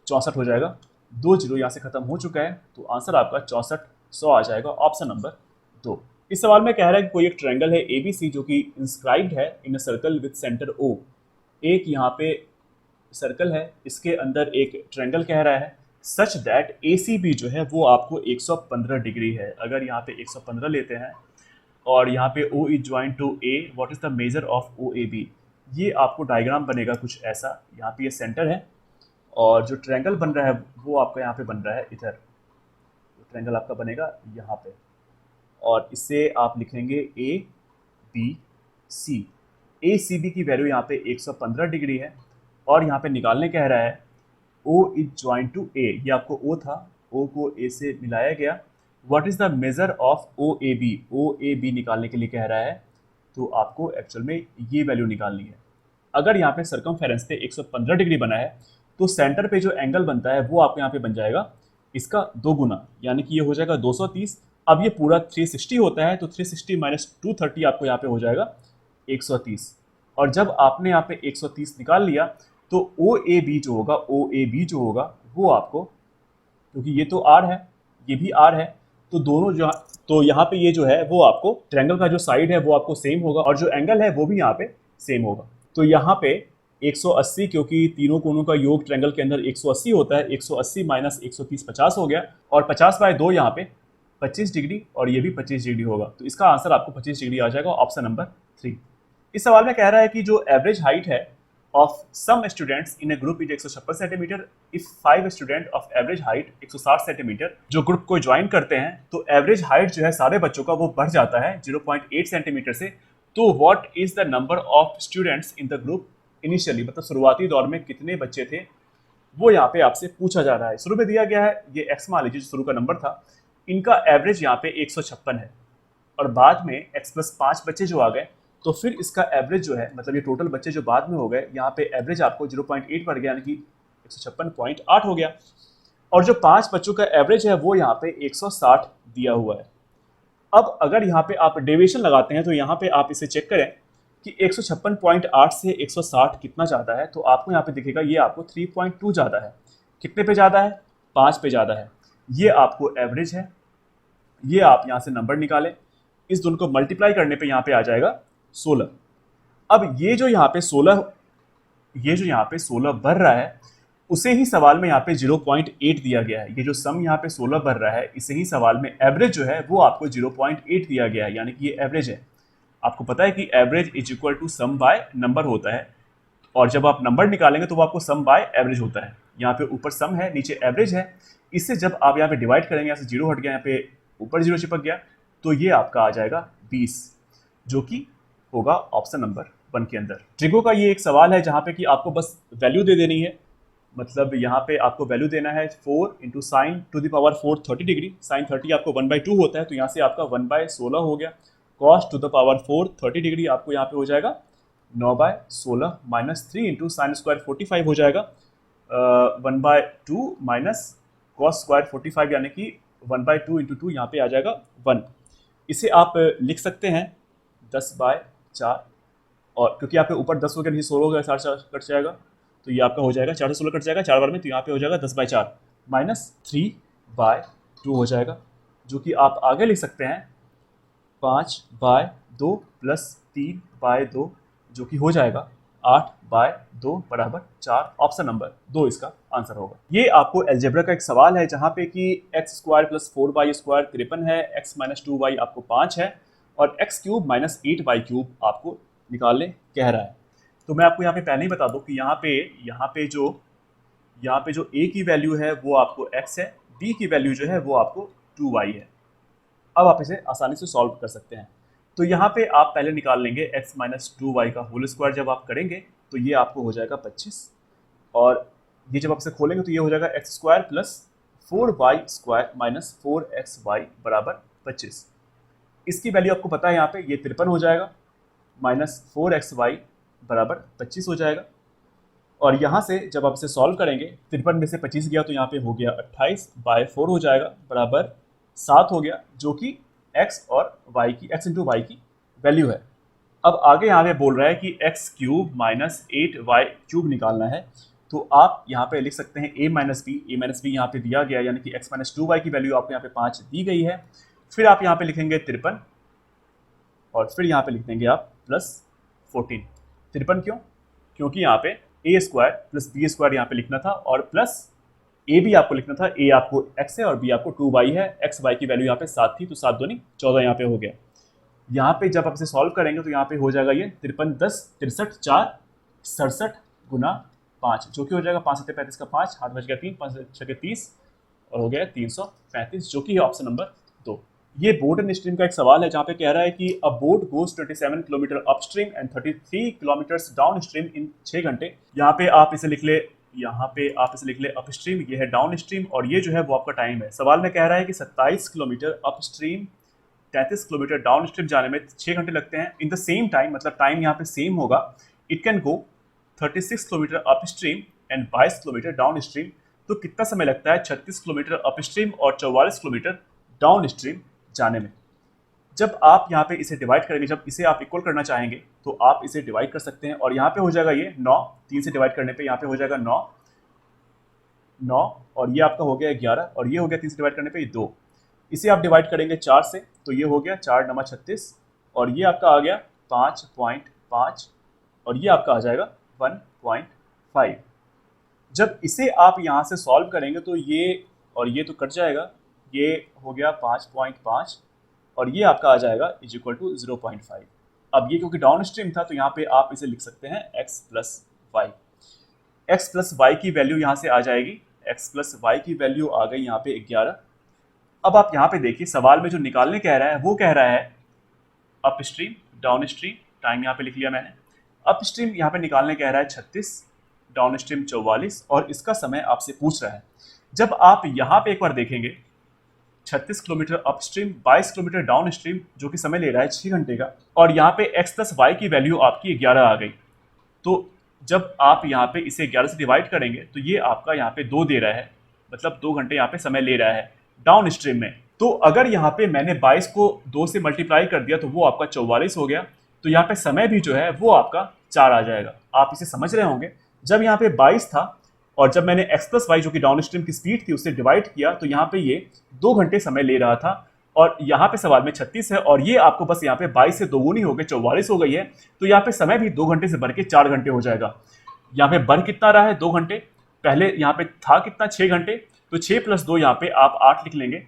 64 हो जाएगा, 2 जीरो यहाँ से खत्म हो चुका है तो आंसर आपका 6400 आ जाएगा, ऑप्शन नंबर 2। इस सवाल में कह रहा है कि कोई एक ट्रायंगल है एबीसी जो कि इंस्क्राइब्ड है in a circle with centre O. एक यहाँ पे सर्कल है, इसके अंदर एक ट्रायंगल कह रहा है सच दैट एसीबी जो है वो आपको 115 डिग्री है। अगर यहाँ पे 115 लेते हैं और यहाँ पे O is join to A, what is the measure of O A B, ये आपको डायग्राम बनेगा कुछ ऐसा। यहाँ पे ये सेंटर है और जो ट्रायंगल बन रहा है वो आपका यहाँ पे बन रहा है इधर, तो ट्रायंगल आपका बनेगा यहाँ पे और इससे आप लिखेंगे A B C. A C B की वैल्यू यहाँ पे 115 डिग्री है और यहाँ पे निकालने कह रहा है O इज ज्वाइन टू ए, ये आपको O था, O को A से मिलाया गया, what is the measure of O A B, O A B निकालने के लिए कह रहा है तो आपको एक्चुअल में ये वैल्यू निकालनी है। अगर यहाँ पे सरकमफेरेंस पे 115 डिग्री बना है तो सेंटर पे जो एंगल बनता है वो आपको यहाँ पे बन जाएगा इसका 2 गुना, यानी कि ये हो जाएगा 230। अब ये पूरा 360 होता है तो 360 माइनस 230 आपको यहाँ पे हो जाएगा 130 और जब आपने यहाँ पे 130 निकाल लिया तो ओ ए बी जो होगा, ओ ए बी जो होगा वो आपको, क्योंकि ये तो आर है ये भी आर है, तो दोनों जो, तो यहाँ पे ये जो है वो आपको ट्रायंगल का जो साइड है वो आपको सेम होगा और जो एंगल है वो भी यहाँ पे सेम होगा। तो यहाँ पे 180, क्योंकि तीनों कोनों का योग ट्रायंगल के अंदर 180 होता है, 180 माइनस 130 50 हो गया और 50/2 यहाँ पे 25 डिग्री और ये भी 25 डिग्री होगा, तो इसका आंसर आपको 25 डिग्री आ जाएगा, ऑप्शन नंबर 3। इस सवाल में कह रहा है कि जो एवरेज हाइट है of some students in a group is 156 centimetre, if 5 student of average height 160 centimetre जो ग्रुप को ज्वाइन करते हैं तो एवरेज हाइट जो है सारे बच्चों का वो बढ़ जाता है 0.8 सेंटीमीटर से। तो what is the number of students in the group initially, मतलब शुरुआती दौर में कितने बच्चे थे वो यहाँ पे आपसे पूछा जा रहा है। शुरू में दिया गया है ये x मान लीजिए शुरू का नंबर था, इनका एवरेज यहाँ पे 156 है और बाद में x + 5 बच्चे जो आ गए तो फिर इसका एवरेज जो है, मतलब ये टोटल बच्चे जो बाद में हो गए, यहाँ पे एवरेज आपको 0.8 बढ़ गया, यानी कि 156.8 हो गया और जो 5 बच्चों का एवरेज है वो यहाँ पे 160 दिया हुआ है। अब अगर यहाँ पे आप डेविएशन लगाते हैं तो यहाँ पे आप इसे चेक करें कि 156.8 से 160 कितना ज़्यादा है, तो आपको यहाँ पे दिखेगा ये आपको 3.2 ज़्यादा है। कितने पे ज़्यादा है? 5 पे ज़्यादा है। ये आपको एवरेज है, ये आप यहाँ से नंबर निकालें, इस दोनों को मल्टीप्लाई करने पे यहाँ पे आ जाएगा 16। अब ये जो यहाँ पे 16 बढ़ रहा है उसे ही सवाल में यहाँ पे 0.8 दिया गया है। ये जो सम यहाँ पे 16 बढ़ रहा है इसे ही सवाल में एवरेज जो है वो आपको 0.8 दिया गया है, यानी कि ये एवरेज है। आपको पता है कि average is equal to sum by number होता है और जब आप नंबर निकालेंगे तो वो आपको सम बाय एवरेज होता है। यहाँ पे ऊपर सम है नीचे एवरेज है, इससे जब आप यहाँ पे डिवाइड करेंगे, यहाँ से 0 हट गया, यहाँ पे ऊपर 0 चिपक गया, तो ये आपका आ जाएगा 20, जो कि होगा ऑप्शन नंबर 1 के अंदर। ट्रिगो का ये एक सवाल है जहाँ पे कि आपको बस वैल्यू दे देनी है, मतलब यहाँ पे आपको वैल्यू देना है 4 × sin to the power 4 30 degree, sin 30 आपको 1/2 होता है तो यहाँ से आपका 1/16 हो गया, cos to the power 4 30 degree आपको यहाँ पे हो जाएगा 9/16 माइनस 3 × sin² 45 हो जाएगा 1/2 माइनस cos² 45, यानी कि 1/2 × 2 यहाँ पे आ जाएगा 1। इसे आप लिख सकते हैं 10/4 और क्योंकि आपके ऊपर 10 हो गया, नीचे 16 हो गया, 4 कट जाएगा, तो ये आपका हो जाएगा 4 से 16 कट जाएगा 4 बार में, तो यहाँ पे हो जाएगा 10/4 माइनस 3/2 हो जाएगा, जो कि आप आगे लिख सकते हैं 5/2 प्लस 3/2, जो कि हो जाएगा 8/2 बराबर 4। ऑप्शन नंबर 2 इसका आंसर होगा। ये आपको एल्जेब्रा का एक सवाल है जहाँ पे कि x² + 4y² 53 है, x - 2y आपको 5 है और x³ - 8y³ आपको निकालने कह रहा है। तो मैं आपको यहाँ पे पहले ही बता दूं कि यहाँ पे जो a की वैल्यू है वो आपको x है, b की वैल्यू जो है वो आपको 2y है। अब आप इसे आसानी से सॉल्व कर सकते हैं। तो यहाँ पे आप पहले निकाल लेंगे x - 2y का होल स्क्वायर, जब आप करेंगे तो ये आपको हो जाएगा 25, और ये जब आप इसे खोलेंगे तो ये हो जाएगा x² + 4y² - 4xy बराबर 25। इसकी वैल्यू आपको पता है, यहाँ पे ये 53 हो जाएगा, माइनस 4xy बराबर 25 हो जाएगा। और यहाँ से जब आप इसे सॉल्व करेंगे, 53 में से 25 गया तो यहाँ पे हो गया 28/4 हो जाएगा, बराबर 7 हो गया, जो कि x और y की x × y की वैल्यू है। अब आगे यहाँ पे बोल रहा है कि x³ - 8y³ निकालना है, तो आप यहाँ पे लिख सकते हैं a - b यहाँ पे दिया गया, यानी कि x - 2y की वैल्यू आपको यहाँ पे 5 दी गई है। फिर आप यहाँ पे लिखेंगे 53 और फिर यहाँ पे लिख देंगे आप +14। 53 क्यों? क्योंकि यहाँ पे a² + b² यहाँ पे लिखना था और प्लस a भी आपको लिखना था। a आपको x है और b आपको 2y है। x y की वैल्यू यहाँ पे 7 थी, तो 7 दूनी 14 यहाँ पे हो गया। यहाँ पे जब आप इसे सॉल्व करेंगे तो यहाँ पे हो जाएगा ये 53 10 63 4 67 गुना 5, जो कि हो जाएगा 5 7 35 का 5, हाथ बच गया 3, 5 6 30 और हो गया 335, जो कि ऑप्शन नंबर 2। ये बोट एंड स्ट्रीम का एक सवाल है जहाँ पे कह रहा है कि अ boat goes 27 kilometre upstream and 33 kilometre down stream in 6 घंटे। यहाँ पे आप इसे लिख ले अपस्ट्रीम, ये है डाउन स्ट्रीम और ये जो है वो आपका टाइम है। सवाल में कह रहा है कि 27 kilometre upstream 33 kilometre down stream जाने में 6 घंटे लगते हैं। इन द सेम टाइम, मतलब टाइम यहाँ पे सेम होगा, it can go 36 kilometre upstream and 22 kilometre down stream. तो कितना समय लगता है 36 किलोमीटर अपस्ट्रीम और 44 किलोमीटर डाउन स्ट्रीम जाने में। जब आप यहाँ पे इसे डिवाइड करेंगे, जब इसे आप इक्वल करना चाहेंगे तो आप इसे डिवाइड कर सकते हैं और यहाँ पे हो जाएगा ये 9, 3 से डिवाइड करने पे यहाँ पे हो जाएगा 9 और ये आपका हो गया 11 और ये हो गया 3 से डिवाइड करने पे 2। इसे आप डिवाइड करेंगे 4 से तो ये हो गया 4 9 36 और ये आपका आ गया 5.5 और ये आपका आ जाएगा 1.5। जब इसे आप यहाँ से सॉल्व करेंगे तो ये और ये तो कट जाएगा, ये हो गया 5.5 और ये आपका आ जाएगा = 0.5। अब ये क्योंकि डाउन स्ट्रीम था तो यहाँ पे आप इसे लिख सकते हैं x + y। x + y की वैल्यू यहाँ से आ जाएगी, x + y की वैल्यू आ गई यहाँ पे 11। अब आप यहाँ पे देखिए सवाल में जो निकालने कह रहा है वो कह रहा है up stream down stream, time यहाँ पे लिख लिया मैंने। अप स्ट्रीम यहाँ पे निकालने कह रहा है 36, डाउन स्ट्रीम 44 और इसका समय आपसे पूछ रहा है। जब आप यहाँ पे एक बार देखेंगे 36 kilometre up stream 22 kilometre down stream, जो कि समय ले रहा है 6 घंटे का, और यहाँ पे x + y की वैल्यू आपकी 11 आ गई। तो जब आप यहाँ पे इसे 11 से डिवाइड करेंगे तो ये आपका यहाँ पे 2 दे रहा है, मतलब 2 घंटे यहाँ पे समय ले रहा है डाउन स्ट्रीम में। तो अगर यहाँ पे मैंने 22 को 2 से मल्टीप्लाई कर दिया तो वो आपका 44 हो गया, तो यहाँ पे समय भी जो है वो आपका 4 आ जाएगा। आप इसे समझ रहे होंगे, जब यहाँ पे 22 था और जब मैंने x + y जो कि डाउन स्ट्रीम की स्पीड थी उससे डिवाइड किया तो यहाँ पे ये 2 घंटे समय ले रहा था और यहाँ पे सवाल में 36 है और ये आपको बस यहाँ पे 22 से दोगुनी हो गई 44 हो गई है, तो यहाँ पे समय भी 2 घंटे से बढ़ के 4 घंटे हो जाएगा। यहाँ पे बढ़ कितना रहा है 2 घंटे, पहले यहाँ पे था कितना 6 घंटे, तो 6 + 2 यहाँ पे आप 8 लिख लेंगे,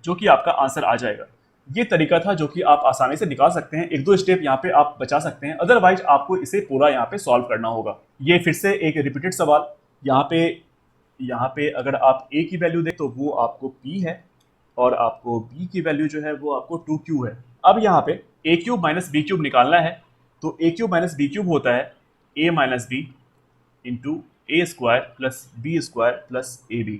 जो कि आपका आंसर आ जाएगा। ये तरीका था जो कि आप आसानी से निकाल सकते हैं, 1-2 स्टेप यहाँ पे आप बचा सकते हैं, अदरवाइज आपको इसे पूरा यहाँ पे सॉल्व करना होगा। ये फिर से एक रिपीटेड सवाल, यहाँ पे अगर आप a की वैल्यू दें तो वो आपको p है और आपको b की वैल्यू जो है वो आपको 2q है। अब यहाँ पे a³ - b³ निकालना है, तो a³ - b³ होता है a - b × a² + b² + ab।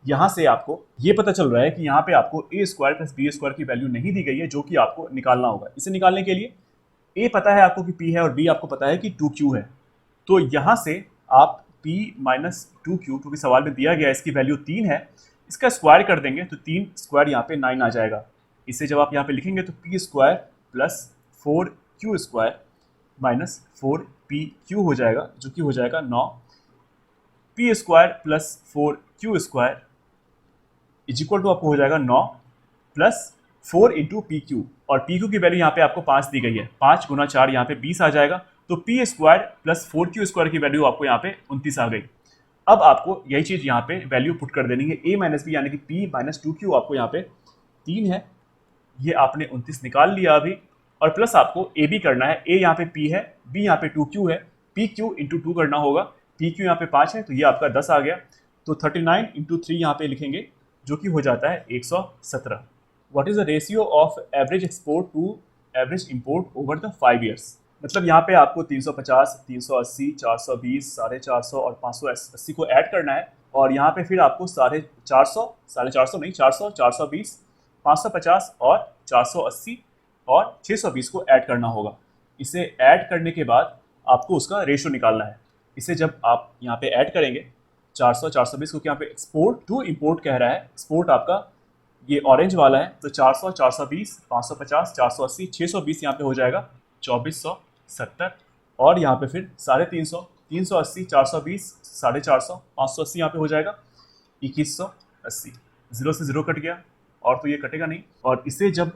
यहाँ से आपको ये पता चल रहा है कि यहाँ पे आपको a² + b² की वैल्यू नहीं दी गई है, जो कि आपको निकालना होगा। इसे निकालने के लिए a पता है आपको कि p है और b आपको पता है कि 2q है, तो यहाँ से आप p - 2q, क्योंकि सवाल में दिया गया इसकी वैल्यू 3 है, इसका स्क्वायर कर देंगे तो 3 स्क्वायर यहाँ पे 9 आ जाएगा। इसे जब आप यहाँ पे लिखेंगे तो p² + 4q² माइनस 4PQ हो जाएगा, जो कि हो जाएगा 9P² plus 4Q² is equal to आपको हो जाएगा 9 प्लस 4 इंटू PQ, और PQ की वैल्यू यहाँ पे आपको 5 दी गई है, 5 गुना 4 यहाँ पे 20 आ जाएगा, तो P² प्लस 4Q² की वैल्यू आपको यहाँ पे 29 आ गई। अब आपको यही चीज़ यहाँ पे वैल्यू पुट कर देनी है, A माइनस बी यानी कि P माइनस 2Q आपको यहाँ पे 3 है, ये आपने 29 निकाल लिया अभी, और प्लस आपको ए बी करना है, ए यहाँ पे P है, B यहाँ पे 2Q है, PQ इंटू 2 करना होगा, PQ यहाँ पे 5 है, तो ये आपका 10 आ गया, तो 39 इंटू 3 यहाँ पे लिखेंगे, जो कि हो जाता है 117। What is the ratio of average export to average import over the 5 years? मतलब यहाँ पे आपको 350, 380, 420, 450 और 580 को ऐड करना है, और यहाँ पे फिर आपको 450 नहीं, 400, 420, 550 और 480 और 620 को ऐड करना होगा। इसे ऐड करने के बाद आपको उसका रेशियो निकालना है। इसे जब आप यहाँ पे ऐड करेंगे 400, 420 को, यहाँ पे एक्सपोर्ट टू इंपोर्ट कह रहा है, एक्सपोर्ट आपका ये ऑरेंज वाला है, तो 400, 420, 550, 480, 620 यहाँ पे हो जाएगा 2470, और यहाँ पे फिर 350, 380, 420, 450, 580 यहाँ पे हो जाएगा 2180। 0 से 0 कट गया, और तो ये कटेगा नहीं, और इसे जब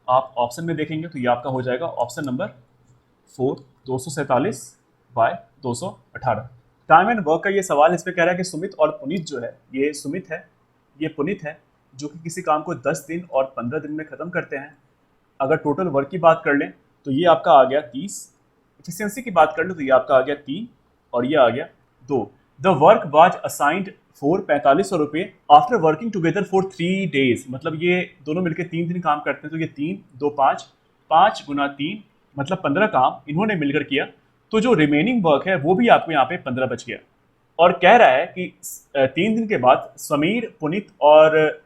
आप ऑप्शन में देखेंगे तो ये आपका हो जाएगा option number 4, 247 by 218। Time and work का ये सवाल, इस पे कह रहा है कि सुमित और पुनीत जो है, ये सुमित है, ये पुनीत है, जो कि किसी काम को 10 दिन और 15 दिन में ख़त्म करते हैं। अगर टोटल वर्क की बात कर लें तो ये आपका आ गया 30, एफिशिएंसी की बात कर लें तो ये आपका आ गया 3, और ये आ गया 2। The work was assigned for 4500 रुपये after working together for 3 days, मतलब ये दोनों मिलकर 3 दिन काम करते हैं, तो ये 3, 2, 5, 5 गुना 3 मतलब 15 काम इन्होंने मिलकर किया, तो जो रिमेनिंग वर्क है वो भी आपको यहाँ पे 15 बच गया। और कह रहा है कि 3 दिन के बाद समीर, पुनीत और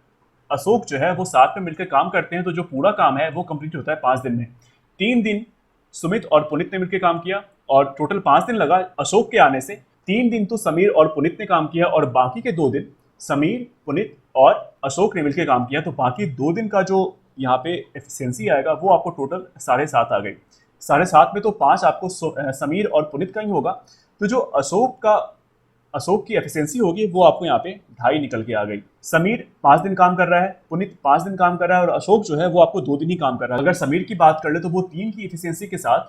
अशोक जो है वो साथ में मिलकर काम करते हैं, तो जो पूरा काम है वो कंप्लीट होता है 5 दिन में। 3 दिन सुमित और पुनीत ने मिलकर काम किया, और टोटल 5 दिन लगा अशोक के आने से। 3 दिन तो समीर और पुनीत ने काम किया, और बाकी के 2 दिन समीर, पुनीत और अशोक ने मिलकर काम किया, तो बाकी 2 दिन का जो यहाँ पे एफिशिएंसी आएगा वो आपको टोटल 7.5 आ गई। 7.5 में तो 5 आपको समीर और पुनीत का ही होगा, तो जो अशोक की एफिशिएंसी होगी वो आपको यहाँ पे 2.5 निकल के आ गई। समीर 5 दिन काम कर रहा है, पुनीत 5 दिन काम कर रहा है, और अशोक जो है वो आपको 2 दिन ही काम कर रहा है। अगर समीर की बात कर ले तो वो 3 की एफिशिएंसी के साथ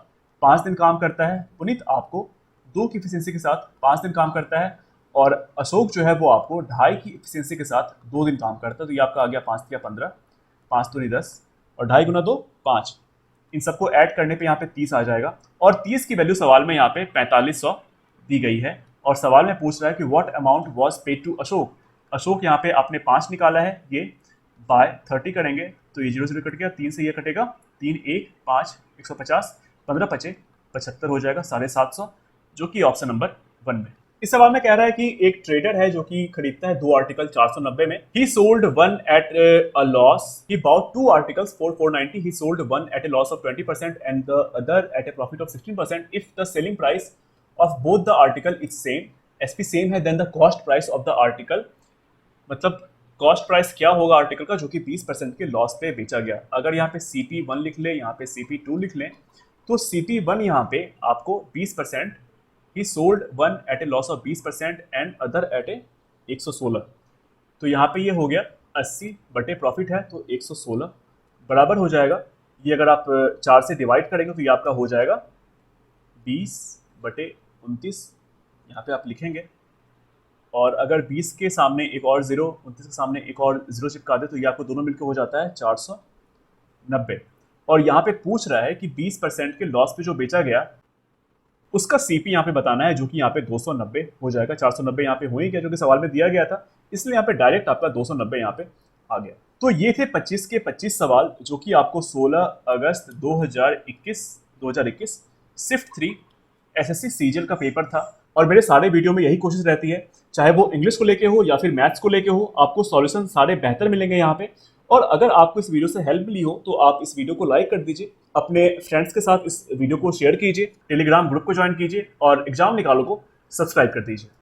5 दिन काम करता है, पुनीत आपको 2 की एफिशिएंसी के साथ 5 दिन काम करता है, और अशोक जो है वो आपको 2.5 की एफिशिएंसी के साथ 2 दिन काम करता है। तो ये आपका आ गया 5 या 15, 5 दूनी 10, और 2.5 गुना 2 5। इन सबको ऐड करने पे यहाँ पे 30 आ जाएगा, और 30 की वैल्यू सवाल में यहाँ पे 4500 दी गई है, और सवाल में पूछ रहा है कि what amount was paid to Ashok. Ashok यहाँ पे आपने 5 निकाला है, ये बाय 30 करेंगे तो ये 0 से कट गया, 3 से ये कटेगा, 3, 1, 5, 150, 15 पचे 75 हो जाएगा 750, जो कि ऑप्शन नंबर 1 में। इस सवाल में कह रहा है कि एक ट्रेडर है जो कि खरीदता है 2 आर्टिकल 490 में। ही sold one at a loss, he bought 2 articles for 490, he sold one at a loss of 20% and the other at a profit of 16%। If the selling price of both the article is same, SP same है, then the cost price of the article, मतलब कॉस्ट प्राइस क्या होगा आर्टिकल का जो कि 20% के लॉस पे बेचा गया। अगर यहाँ पे CP1 लिख ले, यहाँ पे CP2 लिख लें, तो CP1 यहाँ पे आपको 20%, ही sold one at a loss of 20% and other at a 116, तो यहाँ पे ये हो गया 80 बटे प्रॉफिट है, तो 116 बराबर हो जाएगा, ये अगर आप 4 से डिवाइड करेंगे तो ये आपका हो जाएगा 20 बटे 29, यहाँ पे आप लिखेंगे, और अगर 20 के सामने एक और 0, 29 के सामने एक और 0 चिपका दे तो ये आपको दोनों मिलकर हो जाता है 490। और यहाँ पे पूछ रहा है कि 20% के लॉस पे जो बेचा गया उसका CP यहाँ पे बताना है, जो कि यहाँ पे 290 हो जाएगा। 490 यहाँ पे हो ही गया जो कि सवाल में दिया गया था, इसलिए यहाँ पे डायरेक्ट आपका 290 यहाँ पे आ गया। तो ये थे 25 के 25 सवाल जो कि आपको 16 अगस्त 2021 शिफ्ट 3 SSC सीजीएल का पेपर था। और मेरे सारे वीडियो में यही कोशिश रहती है, चाहे वो इंग्लिश को लेके हो या फिर मैथ्स को लेके हो, आपको सॉल्यूशन सारे बेहतर मिलेंगे यहाँ पे। और अगर आपको इस वीडियो से हेल्प मिली हो तो आप इस वीडियो को लाइक कर दीजिए, अपने फ्रेंड्स के साथ इस वीडियो को शेयर कीजिए, टेलीग्राम ग्रुप को ज्वाइन कीजिए, और एग्जाम निकालो को सब्सक्राइब कर दीजिए।